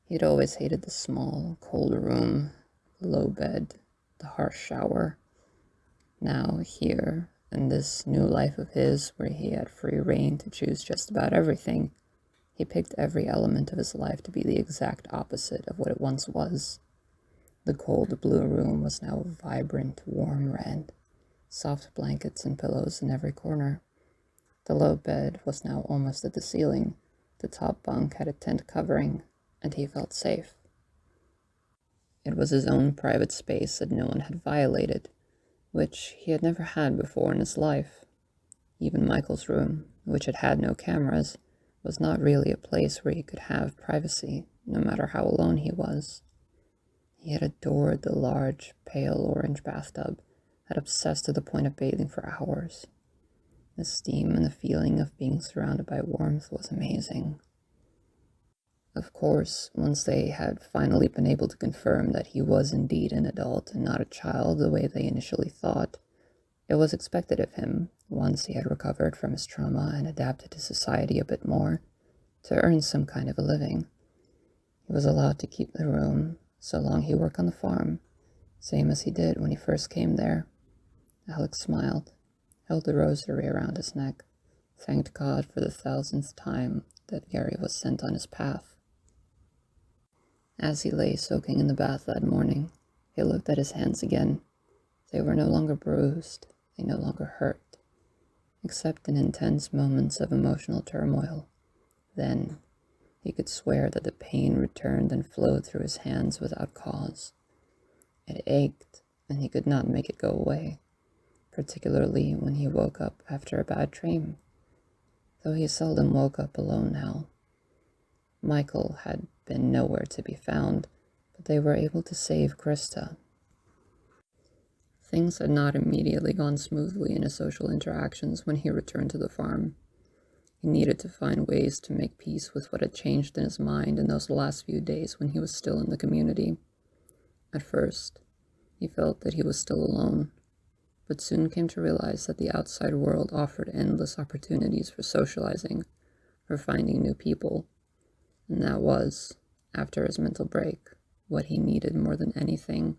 He'd always hated the small, cold room, the low bed, the harsh shower. Now, here, in this new life of his, where he had free rein to choose just about everything, he picked every element of his life to be the exact opposite of what it once was. The cold blue room was now a vibrant, warm red, soft blankets and pillows in every corner. The low bed was now almost at the ceiling, the top bunk had a tent covering, and he felt safe. It was his own private space that no one had violated, which he had never had before in his life. Even Michael's room, which had had no cameras, was not really a place where he could have privacy, no matter how alone he was. He had adored the large, pale orange bathtub, had obsessed to the point of bathing for hours. The steam and the feeling of being surrounded by warmth was amazing. Of course, once they had finally been able to confirm that he was indeed an adult and not a child the way they initially thought, it was expected of him, once he had recovered from his trauma and adapted to society a bit more, to earn some kind of a living. He was allowed to keep the room so long he worked on the farm, same as he did when he first came there. Alex smiled, held the rosary around his neck, thanked God for the 1000th time that Gary was sent on his path. As he lay soaking in the bath that morning, he looked at his hands again. They were no longer bruised, they no longer hurt, except in intense moments of emotional turmoil. Then, he could swear that the pain returned and flowed through his hands without cause. It ached, and he could not make it go away, particularly when he woke up after a bad dream, though he seldom woke up alone now. Michael had been nowhere to be found, but they were able to save Crysta. Things had not immediately gone smoothly in his social interactions when he returned to the farm. He needed to find ways to make peace with what had changed in his mind in those last few days when he was still in the community. At first, he felt that he was still alone, but soon came to realize that the outside world offered endless opportunities for socializing, for finding new people, and that was, after his mental break, what he needed more than anything.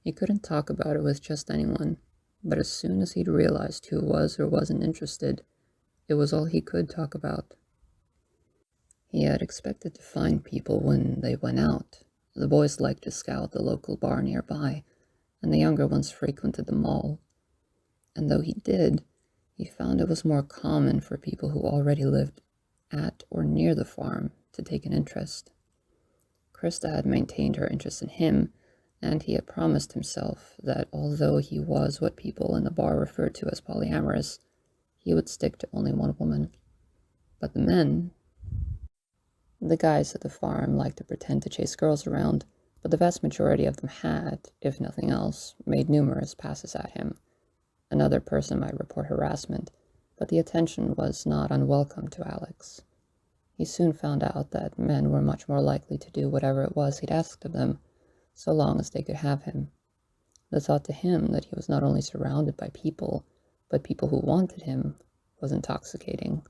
He couldn't talk about it with just anyone, but as soon as he'd realized who was or wasn't interested, it was all he could talk about. He had expected to find people when they went out. The boys liked to scout the local bar nearby, and the younger ones frequented the mall. And though he did, he found it was more common for people who already lived at or near the farm to take an interest. Crysta had maintained her interest in him, and he had promised himself that although he was what people in the bar referred to as polyamorous, he would stick to only one woman. But the guys at the farm liked to pretend to chase girls around, but the vast majority of them had, if nothing else, made numerous passes at him. Another person might report harassment, but the attention was not unwelcome to Alex. He soon found out that men were much more likely to do whatever it was he'd asked of them, so long as they could have him. The thought to him that he was not only surrounded by people, but people who wanted him, was intoxicating.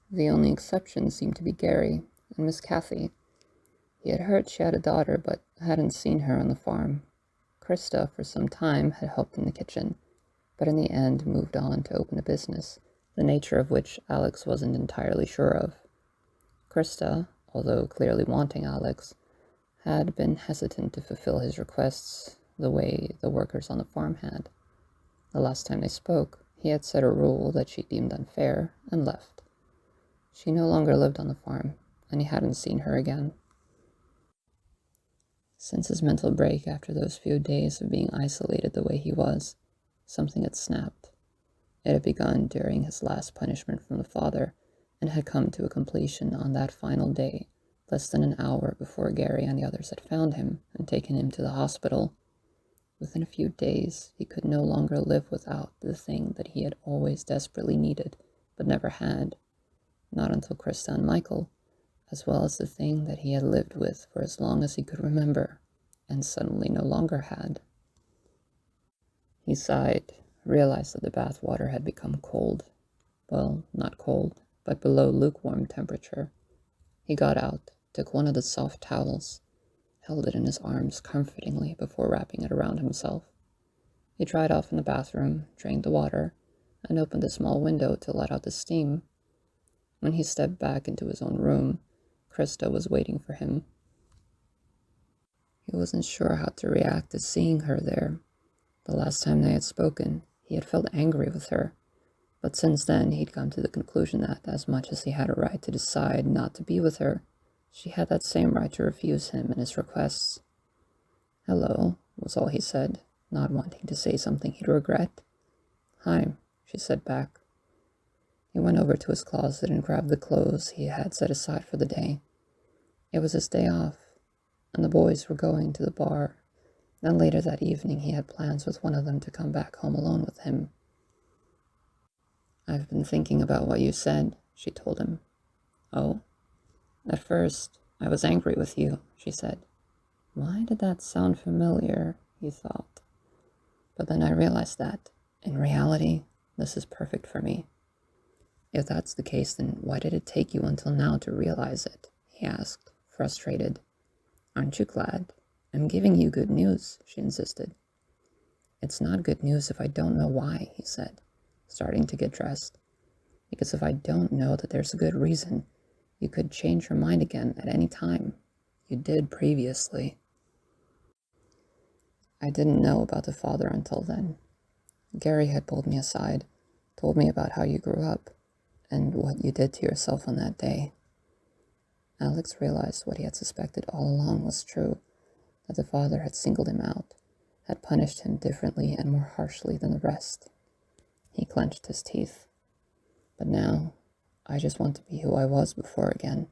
The only exceptions seemed to be Gary and Miss Kathy. He had heard she had a daughter, but hadn't seen her on the farm. Crysta, for some time, had helped in the kitchen, but in the end moved on to open a business, the nature of which Alex wasn't entirely sure of. Crysta, although clearly wanting Alex, had been hesitant to fulfill his requests the way the workers on the farm had. The last time they spoke, he had set a rule that she deemed unfair and left. She no longer lived on the farm, and he hadn't seen her again. Since his mental break after those few days of being isolated the way he was, something had snapped. It had begun during his last punishment from the father, and had come to a completion on that final day, less than an hour before Gary and the others had found him and taken him to the hospital. Within a few days, he could no longer live without the thing that he had always desperately needed, but never had. Not until Crysta and Michael, as well as the thing that he had lived with for as long as he could remember, and suddenly no longer had. He sighed, realized that the bath water had become cold. Well, not cold, but below lukewarm temperature. He got out, took one of the soft towels, held it in his arms comfortingly before wrapping it around himself. He dried off in the bathroom, drained the water, and opened a small window to let out the steam. When he stepped back into his own room, Crysta was waiting for him. He wasn't sure how to react to seeing her there. The last time they had spoken, he had felt angry with her, but since then he'd come to the conclusion that, as much as he had a right to decide not to be with her, she had that same right to refuse him and his requests. "Hello," was all he said, not wanting to say something he'd regret. "Hi," she said back. He went over to his closet and grabbed the clothes he had set aside for the day. It was his day off, and the boys were going to the bar. Then later that evening he had plans with one of them to come back home alone with him. "I've been thinking about what you said," she told him. "Oh?" "At first, I was angry with you," she said. Why did that sound familiar, he thought. But then I realized that, in reality, this is perfect for me. "If that's the case, then why did it take you until now to realize it?" he asked, frustrated. "Aren't you glad? I'm giving you good news," she insisted. "It's not good news if I don't know why," he said, starting to get dressed. "Because if I don't know that there's a good reason, you could change your mind again at any time. You did previously." I didn't know about the father until then. Gary had pulled me aside, told me about how you grew up, and what you did to yourself on that day. Alex realized what he had suspected all along was true, that the father had singled him out, had punished him differently and more harshly than the rest. He clenched his teeth. But now, I just want to be who I was before again.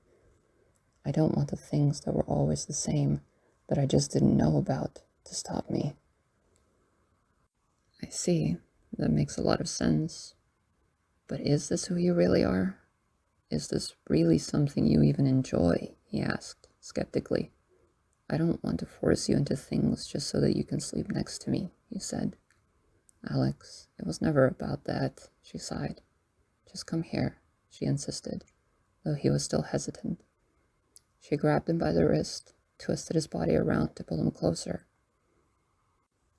I don't want the things that were always the same, that I just didn't know about, to stop me. I see. That makes a lot of sense. But is this who you really are? Is this really something you even enjoy? He asked, skeptically. "I don't want to force you into things just so that you can sleep next to me," he said. "Alex, it was never about that," she sighed. "Just come here," she insisted, though he was still hesitant. She grabbed him by the wrist, twisted his body around to pull him closer.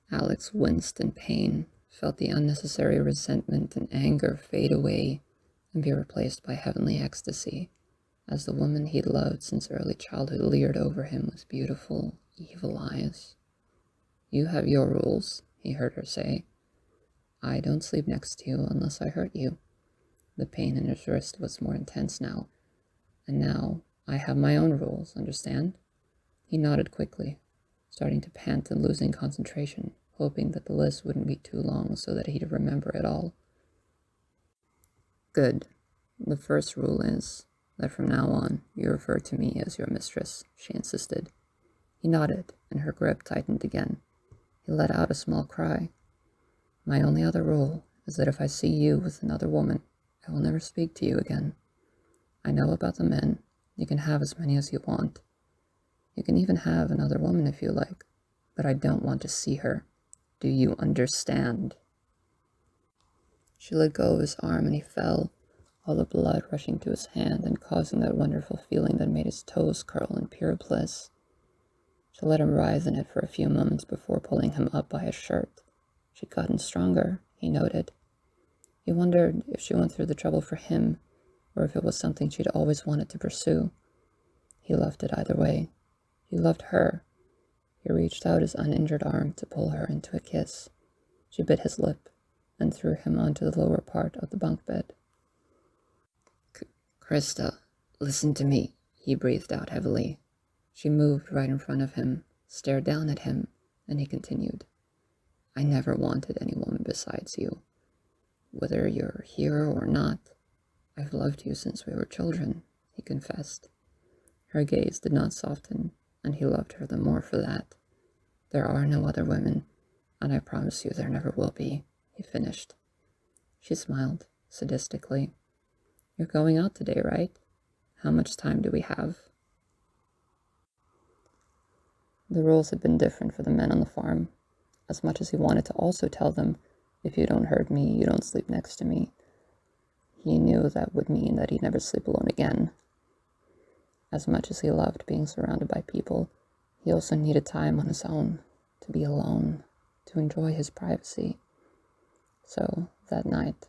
Alex winced in pain, felt the unnecessary resentment and anger fade away and be replaced by heavenly ecstasy, as the woman he'd loved since early childhood leered over him with beautiful, evil eyes. "You have your rules," he heard her say. "I don't sleep next to you unless I hurt you." The pain in his wrist was more intense now. "And now I have my own rules, understand?" He nodded quickly, starting to pant and losing concentration, hoping that the list wouldn't be too long so that he'd remember it all. "Good. The first rule is that from now on you refer to me as your mistress," she insisted. He nodded, and her grip tightened again. He let out a small cry. "My only other rule is that if I see you with another woman, I will never speak to you again. I know about the men. You can have as many as you want. You can even have another woman if you like, but I don't want to see her. Do you understand?" She let go of his arm and he fell, all the blood rushing to his hand and causing that wonderful feeling that made his toes curl in pure bliss. She let him writhe in it for a few moments before pulling him up by his shirt. She'd gotten stronger, he noted. He wondered if she went through the trouble for him, or if it was something she'd always wanted to pursue. He loved it either way. He loved her. He reached out his uninjured arm to pull her into a kiss. She bit his lip and threw him onto the lower part of the bunk bed. "Crysta, listen to me," he breathed out heavily. She moved right in front of him, stared down at him, and he continued. "I never wanted any woman besides you. Whether you're here or not, I've loved you since we were children," he confessed. Her gaze did not soften, and he loved her the more for that. "There are no other women, and I promise you there never will be," he finished. She smiled, sadistically. "You're going out today, right? How much time do we have?" The rules had been different for the men on the farm. As much as he wanted to also tell them, "If you don't hurt me, you don't sleep next to me," he knew that would mean that he'd never sleep alone again. As much as he loved being surrounded by people, he also needed time on his own, to be alone, to enjoy his privacy. So, that night,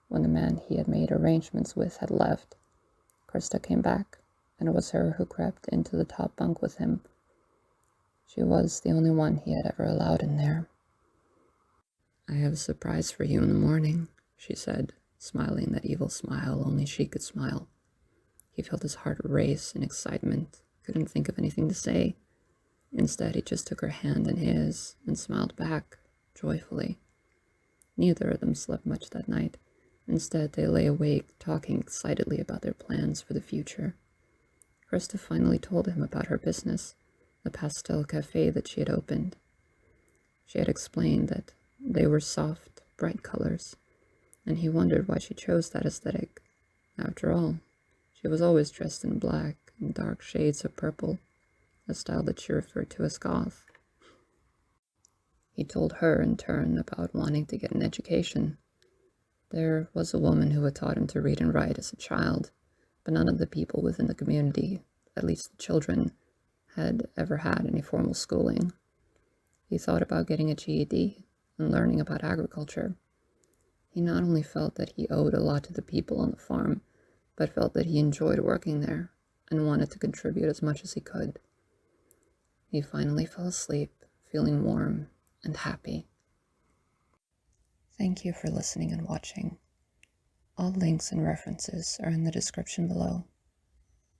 when the man he had made arrangements with had left, Crysta came back, and it was her who crept into the top bunk with him. She was the only one he had ever allowed in there. "I have a surprise for you in the morning," she said, smiling that evil smile only she could smile. He felt his heart race in excitement, couldn't think of anything to say. Instead, he just took her hand in his and smiled back, joyfully. Neither of them slept much that night. Instead, they lay awake, talking excitedly about their plans for the future. Crysta finally told him about her business, the pastel cafe that she had opened. She had explained that they were soft, bright colors, and he wondered why she chose that aesthetic. After all, she was always dressed in black and dark shades of purple, a style that she referred to as goth. He told her in turn about wanting to get an education. There was a woman who had taught him to read and write as a child, but none of the people within the community, at least the children, had ever had any formal schooling. He thought about getting a GED and learning about agriculture. He not only felt that he owed a lot to the people on the farm, but felt that he enjoyed working there and wanted to contribute as much as he could. He finally fell asleep, feeling warm and happy. Thank you for listening and watching. All links and references are in the description below.